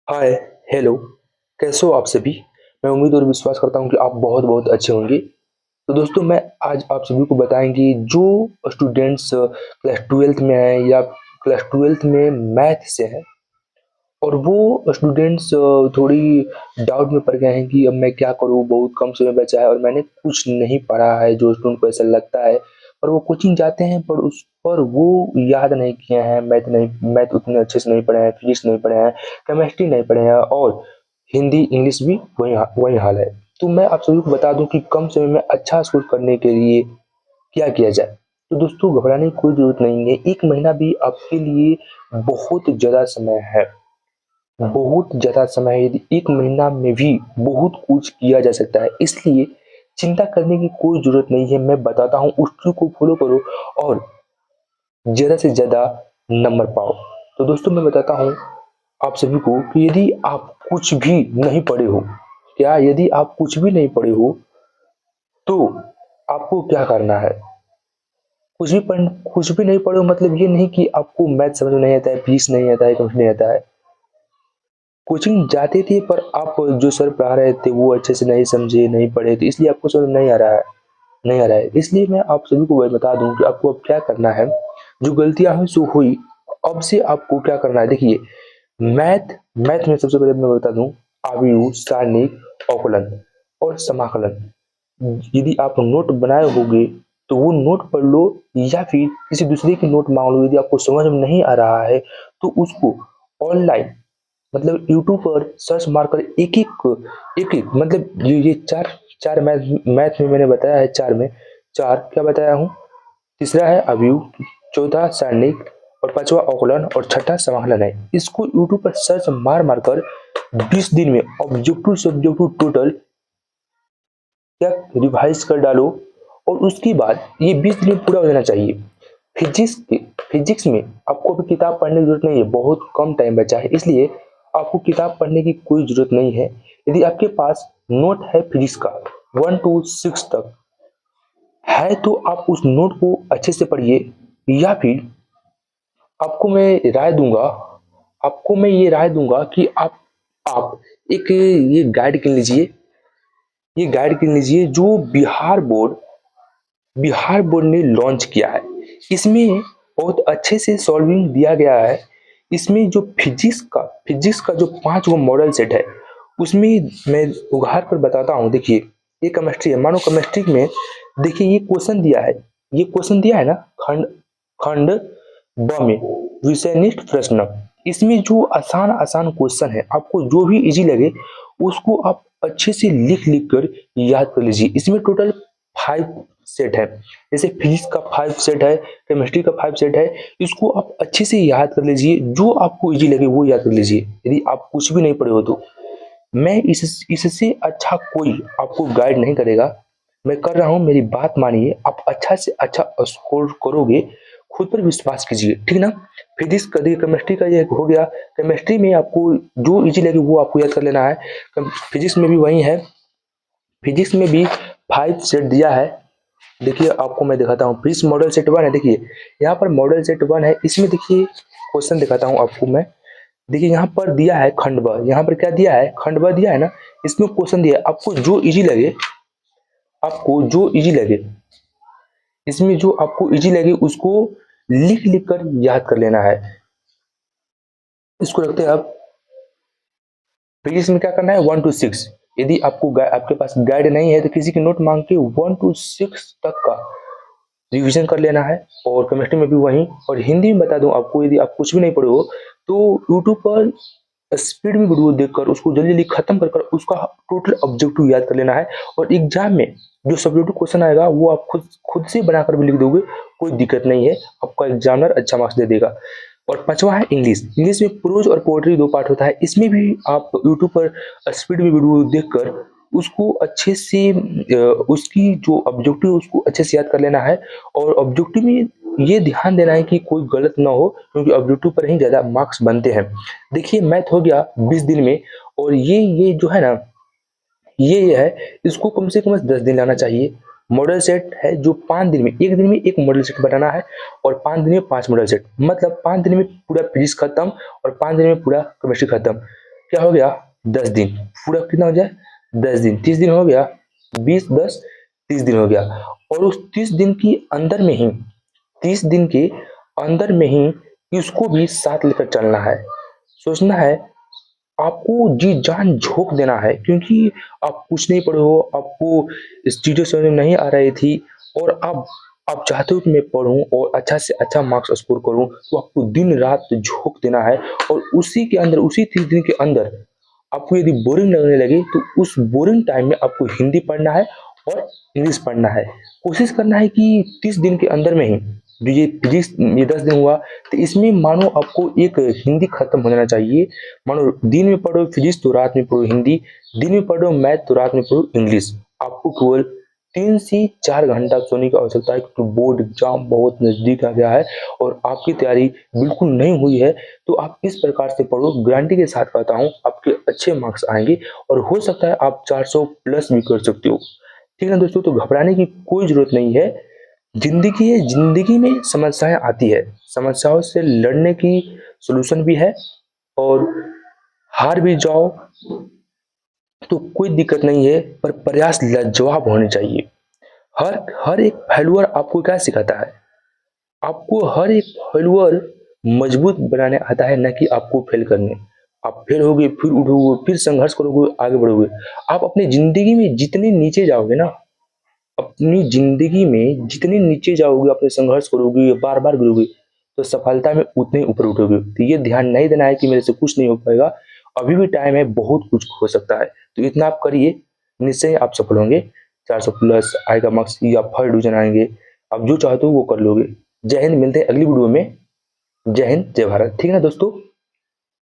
हाय, hello, कैसे हो आप सभी? मैं उम्मीद और विश्वास करता हूँ कि आप बहुत बहुत अच्छे होंगे। तो दोस्तों मैं आज आप सभी को बताएँगे जो स्टूडेंट्स क्लास 12th में हैं या क्लास 12th में मैथ से हैं और वो स्टूडेंट्स थोड़ी डाउट में पड़ गए हैं कि अब मैं क्या करूँ? बहुत कम समय बचा है और मैंने कुछ नहीं पढ़ा है, जो स्टूडेंट को ऐसा लगता है और वो कोचिंग जाते हैं पर उस पर वो याद नहीं किए हैं, मैथ उतने अच्छे से नहीं पढ़े हैं, फिजिक्स नहीं पढ़े हैं, केमिस्ट्री नहीं पढ़े हैं और हिंदी, इंग्लिश भी वही हाल है। तो मैं आप सभी को बता दूँ कि कम समय में अच्छा स्कोर करने के लिए क्या किया जाए? तो दोस्तों घबराने की कोई ज़रूरत नहीं है, 1 महीना भी आपके लिए बहुत ज़्यादा समय है। बहुत ज़्यादा समय है, यदि 1 महीना में भी बहुत कुछ किया जा सकता है। इसलिए चिंता करने की कोई ज़रूरत नहीं है, मैं बताता हूँ उस ट्रिक को फ़ॉलो करो और ज़्यादा से ज़्यादा नंबर पाओ। तो दोस्तों मैं बताता हूँ आप सभी को कि यदि आप कुछ भी नहीं पढ़े हो, क्या यदि आप कुछ भी नहीं पढ़े हो, तो आपको क्या करना है? कुछ भी नहीं पढ़े हो मतलब ये नहीं कि आपको मैथ समझ में नहीं आता है, फिजिक्स नहीं आता है, केमिस्ट्री नहीं आता है। कोचिंग जाते थे पर आप जो सर पढ़ा रहे थे वो अच्छे से नहीं समझे, नहीं पढ़े तो इसलिए आपको समझ नहीं आ रहा है, नहीं आ रहा है। इसलिए मैं आप सभी को वही बता दूँ कि आपको अब क्या करना है, जो गलतियाँ हुई सो हुई, अब से आपको क्या करना है देखिए, मैथ मैथ में सबसे पहले मैं बता दूँ आव्यूह, सारणिक, अवकलन और समाकलन। यदि आप नोट बनाए होंगे तो वो नोट पढ़ लो या फिर किसी दूसरे की नोट माँग लो, यदि आपको समझ में नहीं आ रहा है तो उसको ऑनलाइन मतलब यूट्यूब पर सर्च मारकर एक-एक मतलब ये 4 4 मैथ मैथ में मैंने बताया है 4 में 4 क्या बताया हूँ? तीसरा है अवयव, चौथा सारणिक और पाँचवा अवकलन और छठा समाकलन है। इसको यूट्यूब पर सर्च मार-मार कर 20 दिन में ऑब्जेक्टिव सब्जेक्टिव टोटल क्या रिवाइज़ कर डालो और उसके बाद ये 20 दिन में पूरा हो जाना चाहिए। फिजिक्स के फिजिक्स में आपको अभी किताब पढ़ने की ज़रूरत नहीं है, बहुत कम टाइम बचा है, इसलिए आपको किताब पढ़ने की कोई ज़रूरत नहीं है। यदि आपके पास नोट है फिजिक्स का 1 टू 6 तक है तो आप उस नोट को अच्छे से पढ़िए या फिर आपको मैं राय दूँगा आपको मैं ये राय दूँगा कि आप एक ये गाइड किन लीजिए ये गाइड किन लीजिए जो बिहार बोर्ड ने लॉन्च किया है। इसमें बहुत अच्छे से सॉल्विंग दिया गया है। इसमें जो फिजिक्स का जो 5 गो मॉडल सेट है, उसमें मैं उघाड़ कर बताता हूँ। देखिए, ये केमिस्ट्री है, मानो केमिस्ट्री में देखिए ये क्वेश्चन दिया है ना खंड खंड ब में विषयनिष्ठ प्रश्न। इसमें जो आसान-आसान क्वेश्चन है, आपको जो भी ईज़ी लगे उसको आप अच्छे से लिख-लिख कर याद कर लीजिए। इसमें टोटल 5 सेट है। जैसे फिजिक्स का 5 सेट है, केमिस्ट्री का 5 सेट है, इसको आप अच्छे से याद कर लीजिए, जो आपको ईज़ी लगे वो याद कर लीजिए, यदि आप कुछ भी नहीं पढ़े हो तो। मैं इससे अच्छा कोई आपको गाइड नहीं करेगा। मैं कर रहा हूँ, मेरी बात मानिए, आप अच्छा से अच्छा स्कोर करोगे, खुद पर विश्वास कीजिए, ठीक ना? फिजिक्स का देखिए केमिस्ट्री का ये हो गया, केमिस्ट्री में आपको जो ईज़ी लगे वो आपको याद कर लेना है। फिजिक्स में भी वही है, फिजिक्स में भी 5 सेट दिया है। देखिए आपको मैं दिखाता हूँ, फिजिक्स मॉडल सेट 1 है, देखिए यहाँ पर मॉडल सेट 1 है, इसमें देखिए क्वेश्चन दिखाता हूँ आपको मैं। देखिए यहाँ पर दिया है खंड ब, यहाँ पर क्या दिया है खंड ब दिया है ना, इसमें क्वेश्चन दिया है, आपको जो इजी लगे इसमें जो आपको इजी लगे उसको लिख लिख कर याद कर लेना है। इसको रखते हैं अब फिजिक्स में क्या करना है 1 टू 6। यदि आपके पास गाइड नहीं है तो किसी की नोट मांग के 1 टू 6 तक का रिवीजन कर लेना है। और केमिस्ट्री में भी वही, और हिंदी में बता दूं आपको, यदि आप कुछ भी नहीं पढ़े हो तो यूट्यूब पर स्पीड में वीडियो देखकर उसको जल्दी जल्दी खत्म कर कर उसका टोटल ऑब्जेक्टिव याद कर लेना है। और एग्जाम में जो सब्जेक्टिव क्वेश्चन आएगा वो आप खुद खुद से बनाकर भी लिख दोगे, कोई दिक्कत नहीं है, आपका एग्जामिनर अच्छा मार्क्स दे देगा। और पांचवा है इंग्लिश। इंग्लिश में प्रोज और पोएट्री 2 पार्ट होता है, इसमें भी आप यूट्यूब पर स्पीड में वीडियो देखकर उसको अच्छे से उसकी जो ऑब्जेक्टिव उसको अच्छे से याद कर लेना है। और ऑब्जेक्टिव में ये ध्यान देना है कि कोई गलत ना हो, क्योंकि ऑब्जेक्टिव पर ही ज़्यादा मार्क्स बनते हैं। देखिए मैथ हो गया 20 दिन में, और ये जो है ना, ये है, इसको कम से कम 10 दिन लाना चाहिए। मॉडल सेट है जो 5 दिन में, 1 दिन में 1 मॉडल सेट बनाना है और 5 दिन में 5 मॉडल सेट, मतलब 5 दिन में पूरा फिजिक्स खत्म और 5 दिन में पूरा केमिस्ट्री खत्म। क्या हो गया 10 दिन, पूरा कितना हो जाए 10 दिन, 30 दिन हो गया, 20 10 30 दिन हो गया। और उस 30 दिन की अंदर में ही 30 दिन के अंदर में ही इसको भी साथ लेकर चलना है। सोचना है, आपको जी जान झोंक देना है, क्योंकि आप कुछ नहीं पढ़े हो, आपको इस चीज़ें समझ में नहीं आ रही थी, और अब आप चाहते हो कि मैं पढूँ और अच्छा से अच्छा मार्क्स स्कोर करूँ, तो आपको दिन रात झोंक देना है। और उसी के अंदर, उसी 30 दिन के अंदर आपको यदि बोरिंग लगने लगे, तो उस बोरिंग टाइम में आपको हिंदी पढ़ना है और इंग्लिश पढ़ना है। कोशिश करना है कि 30 दिन के अंदर में ही जो ये फिजिक्स, ये 10 दिन हुआ, तो इसमें मानो आपको एक हिंदी खत्म हो जाना चाहिए। मानो दिन में पढ़ो फिजिक्स तो रात में पढ़ो हिंदी, दिन में पढ़ो मैथ तो रात में पढ़ो इंग्लिश। आपको केवल 3 से 4 घंटा सोने की आवश्यकता है, क्योंकि बोर्ड एग्जाम बहुत नज़दीक आ गया है और आपकी तैयारी बिल्कुल नहीं हुई है। तो आप इस प्रकार से पढ़ो, गारंटी के साथ कहता हूँ आपके अच्छे मार्क्स आएंगे, और हो सकता है आप 400 प्लस भी कर सकते हो। ठीक है दोस्तों, तो घबराने की कोई ज़रूरत नहीं है। ज़िंदगी है, ज़िंदगी में समस्याएँ आती है, समस्याओं से लड़ने की सॉल्यूशन भी है। और हार भी जाओ तो कोई दिक्कत नहीं है, पर प्रयास लाजवाब होने चाहिए। हर हर एक फेल्योर आपको क्या सिखाता है? आपको हर एक फेल्योर मजबूत बनाने आता है, ना कि आपको फेल करने। आप फेल होगे, फिर उठोगे, फिर संघर्ष करोगे, आगे बढ़ोगे। आप अपनी ज़िंदगी में जितने नीचे जाओगे ना, अपनी ज़िंदगी में जितने नीचे जाओगे, अपने संघर्ष करोगे, बार-बार गिरोगे, तो सफलता में उतने ऊपर उठोगे। तो ये ध्यान नहीं देना है कि मेरे से कुछ नहीं हो पाएगा, अभी भी टाइम है, बहुत कुछ हो सकता है। तो इतना आप करिए, निश्चय आप सफल होंगे। 400 प्लस आएगा मार्क्स या फर्स्ट डिवीज़न आएँगे, आप जो चाहते हो वो कर लोगे। जय हिंद, मिलते हैं अगली वीडियो में। जय हिंद, जय भारत। ठीक है ना दोस्तों?